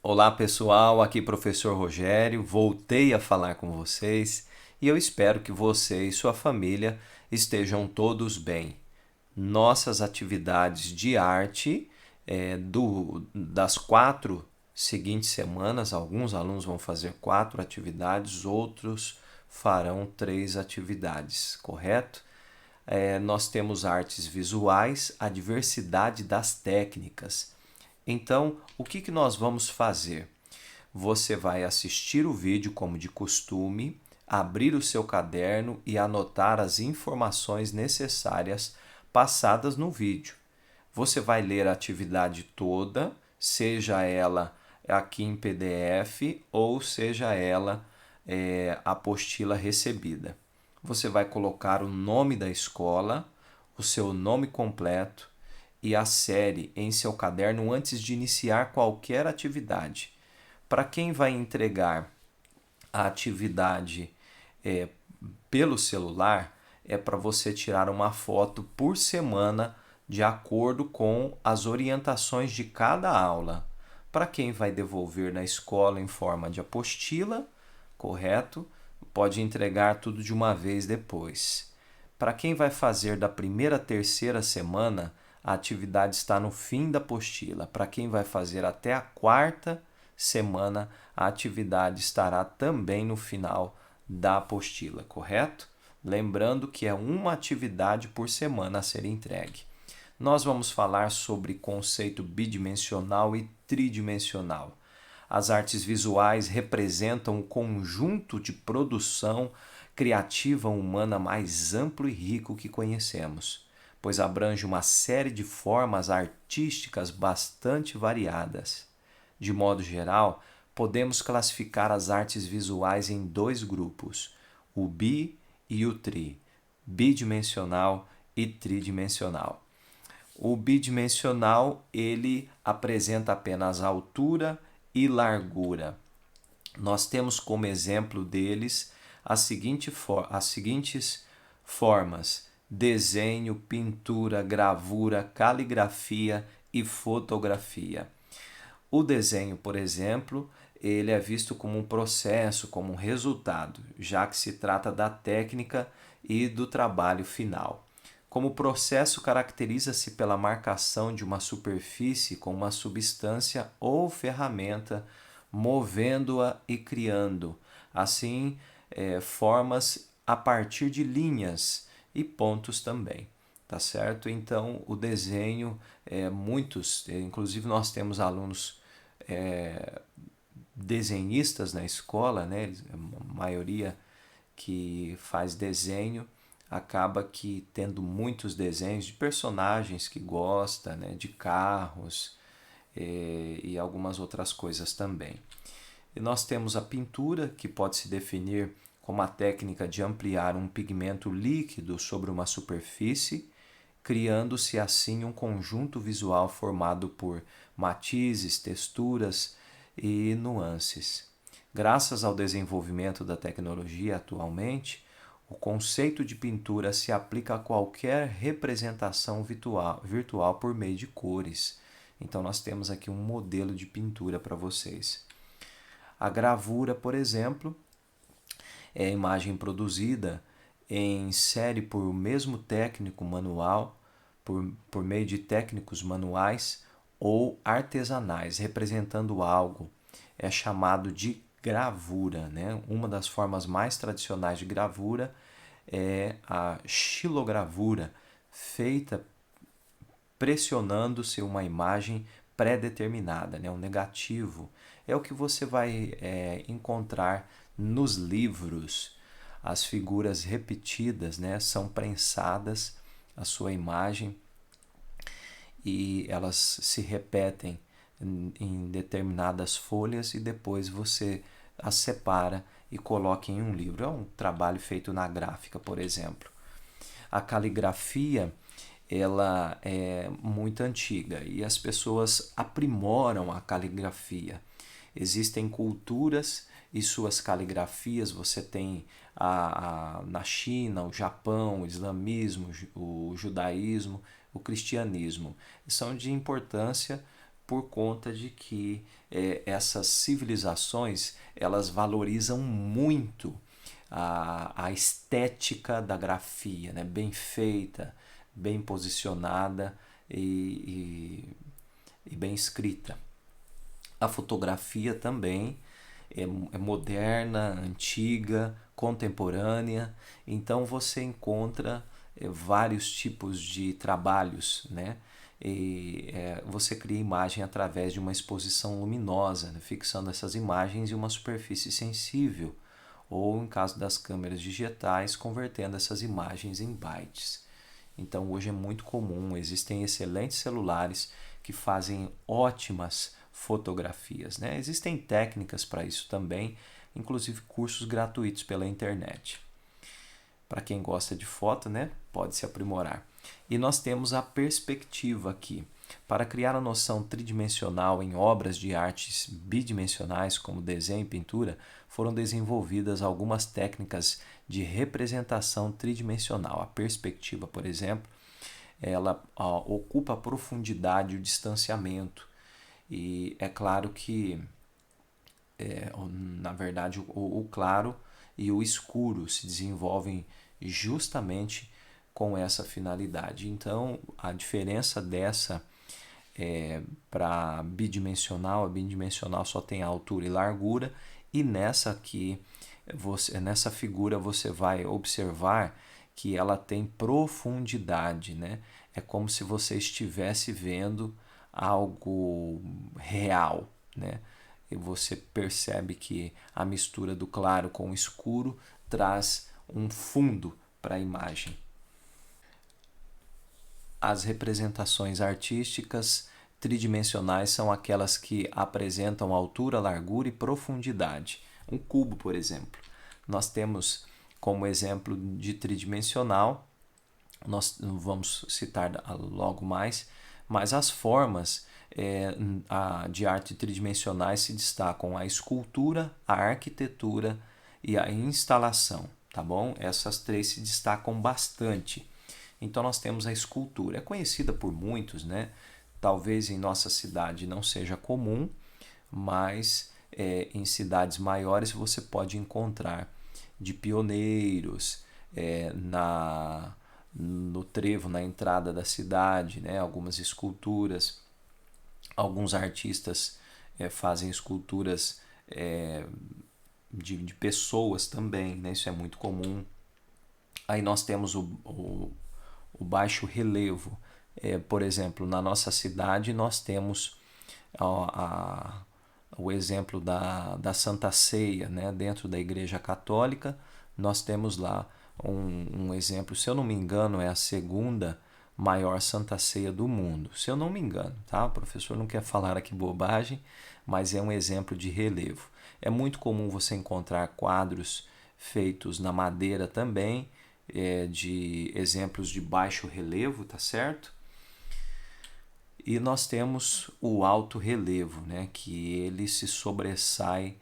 Olá pessoal, aqui professor Rogério, voltei a falar com vocês e eu espero que você e sua família estejam todos bem. Nossas atividades de arte das 4 seguintes semanas, alguns alunos vão fazer 4 atividades, outros farão 3 atividades, correto? Nós temos artes visuais, a diversidade das técnicas. Então, o que nós vamos fazer? Você vai assistir o vídeo como de costume, abrir o seu caderno e anotar as informações necessárias passadas no vídeo. Você vai ler a atividade toda, seja ela aqui em PDF ou seja ela a apostila recebida. Você vai colocar o nome da escola, o seu nome completo e a série em seu caderno antes de iniciar qualquer atividade. Para quem vai entregar a atividade é, pelo celular, é para você tirar uma foto por semana de acordo com as orientações de cada aula. Para quem vai devolver na escola em forma de apostila, correto? Pode entregar tudo de uma vez depois. Para quem vai fazer da primeira à terceira semana, a atividade está no fim da apostila. Para quem vai fazer até a quarta semana, a atividade estará também no final da apostila, correto? Lembrando que é uma atividade por semana a ser entregue. Nós vamos falar sobre conceito bidimensional e tridimensional. As artes visuais representam o conjunto de produção criativa humana mais amplo e rico que conhecemos, pois abrange uma série de formas artísticas bastante variadas. De modo geral, podemos classificar as artes visuais em 2 grupos, o bi e o tri, bidimensional e tridimensional. O bidimensional, ele apresenta apenas altura e largura. Nós temos como exemplo deles as seguintes formas: desenho, pintura, gravura, caligrafia e fotografia. O desenho, por exemplo, ele é visto como um processo, como um resultado, já que se trata da técnica e do trabalho final. Como processo, caracteriza-se pela marcação de uma superfície com uma substância ou ferramenta, movendo-a e criando, assim, formas a partir de linhas e pontos também, tá certo? Então, o desenho, inclusive nós temos alunos desenhistas na escola, né? A maioria que faz desenho acaba que tendo muitos desenhos de personagens que gosta, né? De carros e algumas outras coisas também. E nós temos a pintura, que pode se definir como a técnica de ampliar um pigmento líquido sobre uma superfície, criando-se assim um conjunto visual formado por matizes, texturas e nuances. Graças ao desenvolvimento da tecnologia atualmente, o conceito de pintura se aplica a qualquer representação virtual por meio de cores. Então, nós temos aqui um modelo de pintura para vocês. A gravura, por exemplo, é a imagem produzida em série por o mesmo técnico manual, por meio de técnicos manuais ou artesanais, representando algo. É chamado de gravura, né? Uma das formas mais tradicionais de gravura é a xilogravura, feita pressionando-se uma imagem pré-determinada, né? Um negativo. É o que você vai encontrar nos livros. As figuras repetidas, né? São prensadas a sua imagem e elas se repetem em determinadas folhas e depois você as separa e coloca em um livro. É um trabalho feito na gráfica, por exemplo. A caligrafia, ela é muito antiga e as pessoas aprimoram a caligrafia. Existem culturas e suas caligrafias. Você tem na China, o Japão, o islamismo, o judaísmo, o cristianismo. São de importância por conta de que essas civilizações elas valorizam muito a estética da grafia, né? Bem feita, bem posicionada e bem escrita. A fotografia também é moderna, antiga, contemporânea, então você encontra vários tipos de trabalhos, né? Você cria imagem através de uma exposição luminosa, né? Fixando essas imagens em uma superfície sensível, ou, em caso das câmeras digitais, convertendo essas imagens em bytes. Então, hoje é muito comum, existem excelentes celulares que fazem ótimas fotografias, né? Existem técnicas para isso também, inclusive cursos gratuitos pela internet. Para quem gosta de foto, né, pode se aprimorar. E nós temos a perspectiva aqui. Para criar a noção tridimensional em obras de artes bidimensionais, como desenho e pintura, foram desenvolvidas algumas técnicas de representação tridimensional. A perspectiva, por exemplo, ela ocupa a profundidade e o distanciamento. E é claro que, na verdade, o claro e o escuro se desenvolvem justamente com essa finalidade. Então, a diferença dessa para bidimensional, a bidimensional só tem altura e largura, e nessa aqui, nessa figura você vai observar que ela tem profundidade, né? É como se você estivesse vendo algo real, né? E você percebe que a mistura do claro com o escuro traz um fundo para a imagem. As representações artísticas tridimensionais são aquelas que apresentam altura, largura e profundidade. Um cubo, por exemplo. Nós temos como exemplo de tridimensional, nós vamos citar logo mais, mas as formas de arte tridimensionais se destacam a escultura, a arquitetura e a instalação, tá bom? Essas três se destacam bastante. Então nós temos a escultura, é conhecida por muitos, né? Talvez em nossa cidade não seja comum, mas em cidades maiores você pode encontrar de pioneiros no trevo, na entrada da cidade, né? Algumas esculturas. Alguns artistas fazem esculturas de pessoas também, né? Isso é muito comum. Aí nós temos o baixo relevo. Por exemplo, na nossa cidade nós temos o exemplo da Santa Ceia, né? Dentro da Igreja Católica nós temos lá um exemplo, se eu não me engano é a segunda maior Santa Ceia do mundo, se eu não me engano, tá? O professor não quer falar aqui bobagem, mas é um exemplo de relevo. É muito comum você encontrar quadros feitos na madeira também, de exemplos de baixo relevo, tá certo? E nós temos o alto relevo, né? Que ele se sobressai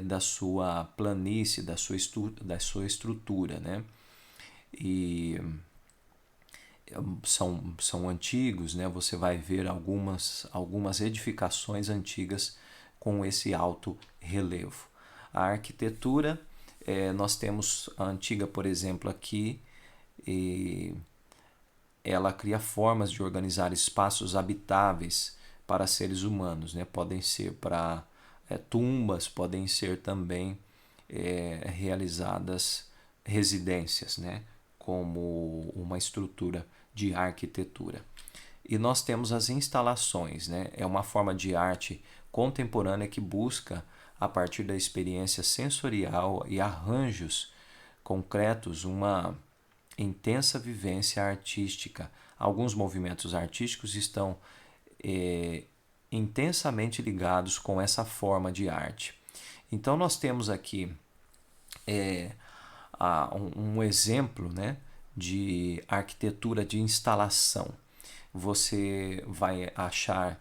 da sua planície, da sua estrutura, né? E são antigos, né? Você vai ver algumas edificações antigas com esse alto relevo. A arquitetura, nós temos a antiga, por exemplo, aqui, e ela cria formas de organizar espaços habitáveis para seres humanos, né? Podem ser para tumbas, podem ser também realizadas residências, né? Como uma estrutura de arquitetura. E nós temos as instalações, né? É uma forma de arte contemporânea que busca, a partir da experiência sensorial e arranjos concretos, uma intensa vivência artística. Alguns movimentos artísticos estão intensamente ligados com essa forma de arte. Então nós temos aqui um exemplo, né, de arquitetura de instalação. Você vai achar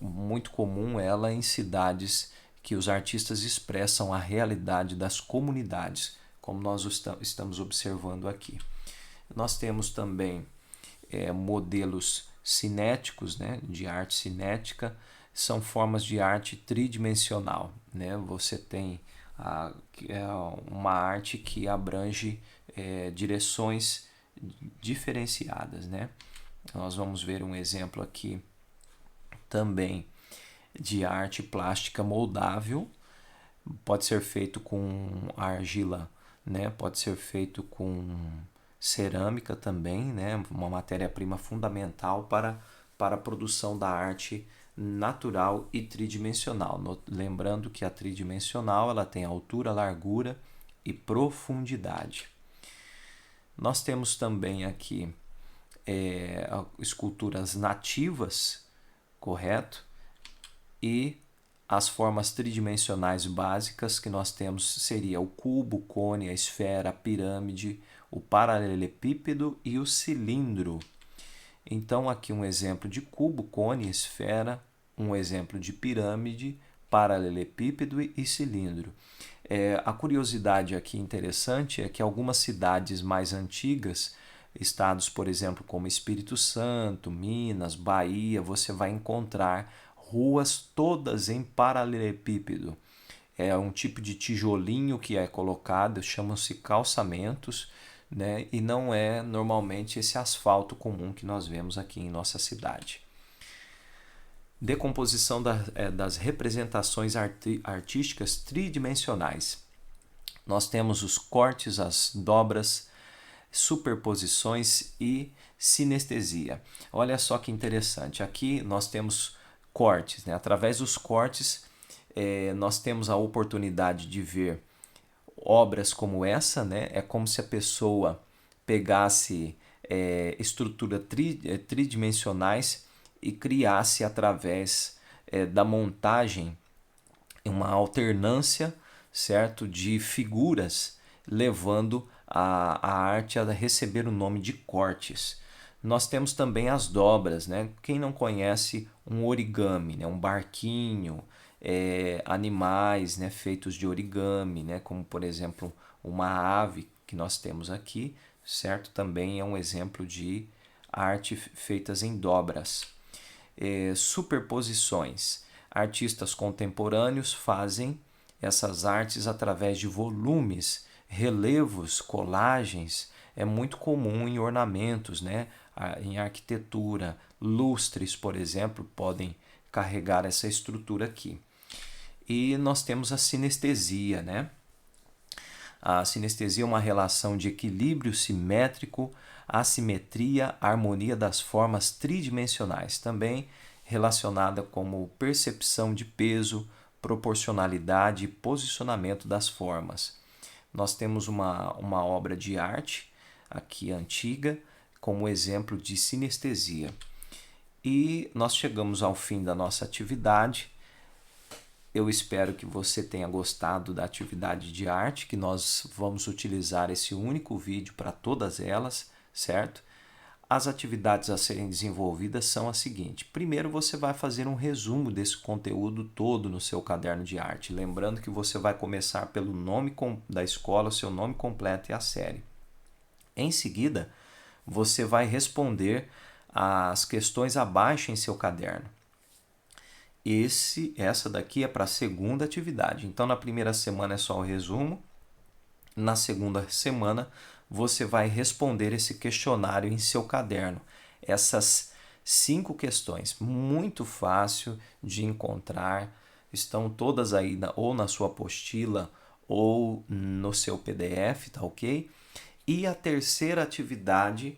muito comum ela em cidades que os artistas expressam a realidade das comunidades, como nós estamos observando aqui. Nós temos também modelos cinéticos, né, de arte cinética, são formas de arte tridimensional, né? Você tem uma arte que abrange direções diferenciadas, né? Nós vamos ver um exemplo aqui também de arte plástica moldável. Pode ser feito com argila, né? Pode ser feito com cerâmica também, né? Uma matéria-prima fundamental para a produção da arte natural e tridimensional. Lembrando que a tridimensional ela tem altura, largura e profundidade. Nós temos também aqui esculturas nativas, correto? E as formas tridimensionais básicas que nós temos seria o cubo, o cone, a esfera, a pirâmide, o paralelepípedo e o cilindro. Então aqui um exemplo de cubo, cone, esfera, um exemplo de pirâmide, paralelepípedo e cilindro. A curiosidade aqui interessante é que algumas cidades mais antigas, estados, por exemplo, como Espírito Santo, Minas, Bahia, você vai encontrar ruas todas em paralelepípedo. É um tipo de tijolinho que é colocado, chamam-se calçamentos, né? E não é normalmente esse asfalto comum que nós vemos aqui em nossa cidade. Decomposição das representações artísticas tridimensionais. Nós temos os cortes, as dobras, superposições e sinestesia. Olha só que interessante. Aqui nós temos cortes, né? Através dos cortes, nós temos a oportunidade de ver obras como essa, né? É como se a pessoa pegasse estruturas tridimensionais e criasse através da montagem uma alternância, certo, de figuras, levando a arte a receber o nome de cortes. Nós temos também as dobras, né? Quem não conhece um origami, né? Um barquinho, animais, né? Feitos de origami, né? Como por exemplo uma ave que nós temos aqui, certo? Também é um exemplo de arte feitas em dobras. Superposições. Artistas contemporâneos fazem essas artes através de volumes, relevos, colagens. É muito comum em ornamentos, né? Em arquitetura, lustres, por exemplo, podem carregar essa estrutura aqui. E nós temos a sinestesia, né? A sinestesia é uma relação de equilíbrio simétrico, assimetria, harmonia das formas tridimensionais, também relacionada como percepção de peso, proporcionalidade e posicionamento das formas. Nós temos uma obra de arte, aqui antiga, como exemplo de sinestesia. E nós chegamos ao fim da nossa atividade. Eu espero que você tenha gostado da atividade de arte, que nós vamos utilizar esse único vídeo para todas elas, certo? As atividades a serem desenvolvidas são as seguintes. Primeiro, você vai fazer um resumo desse conteúdo todo no seu caderno de arte. Lembrando que você vai começar pelo nome da escola, seu nome completo e a série. Em seguida, você vai responder as questões abaixo em seu caderno. Essa daqui é para a segunda atividade. Então, na primeira semana é só o resumo. Na segunda semana, você vai responder esse questionário em seu caderno. Essas 5 questões, muito fácil de encontrar, estão todas aí ou na sua apostila ou no seu PDF, tá ok? E a terceira atividade,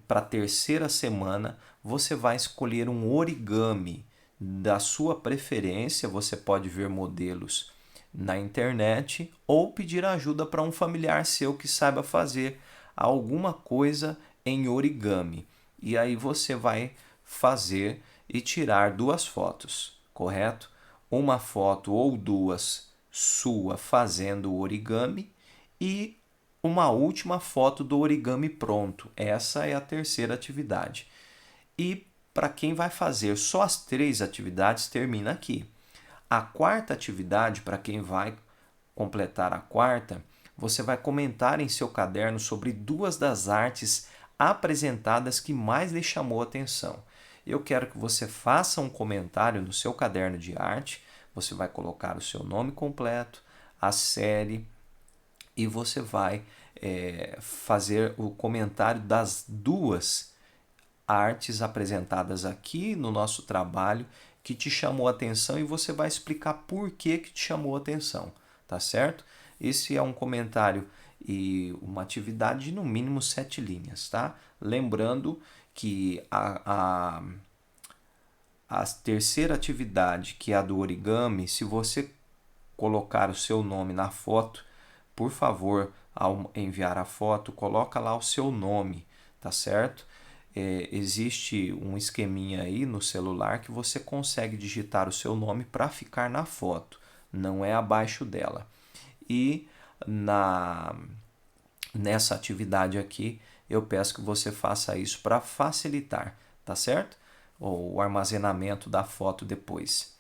para a terceira semana, você vai escolher um origami da sua preferência. Você pode ver modelos na internet ou pedir ajuda para um familiar seu que saiba fazer alguma coisa em origami. E aí você vai fazer e tirar 2 fotos, correto? Uma foto ou 2 sua fazendo o origami e uma última foto do origami pronto. Essa é a terceira atividade. E para quem vai fazer só as 3 atividades, termina aqui. A quarta atividade, para quem vai completar a quarta, você vai comentar em seu caderno sobre 2 das artes apresentadas que mais lhe chamou a atenção. Eu quero que você faça um comentário no seu caderno de arte. Você vai colocar o seu nome completo, a série, e você vai fazer o comentário das duas artes apresentadas aqui no nosso trabalho que te chamou a atenção, e você vai explicar por que te chamou a atenção, tá certo? Esse é um comentário e uma atividade de no mínimo 7 linhas, tá? Lembrando que a terceira atividade, que é a do origami, se você colocar o seu nome na foto, por favor, ao enviar a foto, coloca lá o seu nome, tá certo? Existe um esqueminha aí no celular que você consegue digitar o seu nome para ficar na foto, não é abaixo dela. E nessa atividade aqui, eu peço que você faça isso para facilitar, tá certo? O armazenamento da foto depois.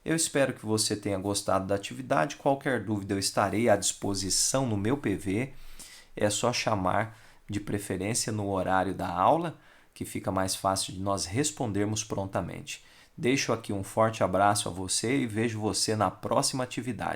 Eu espero que você tenha gostado da atividade. Qualquer dúvida eu estarei à disposição no meu PV. É só chamar, de preferência no horário da aula, que fica mais fácil de nós respondermos prontamente. Deixo aqui um forte abraço a você e vejo você na próxima atividade.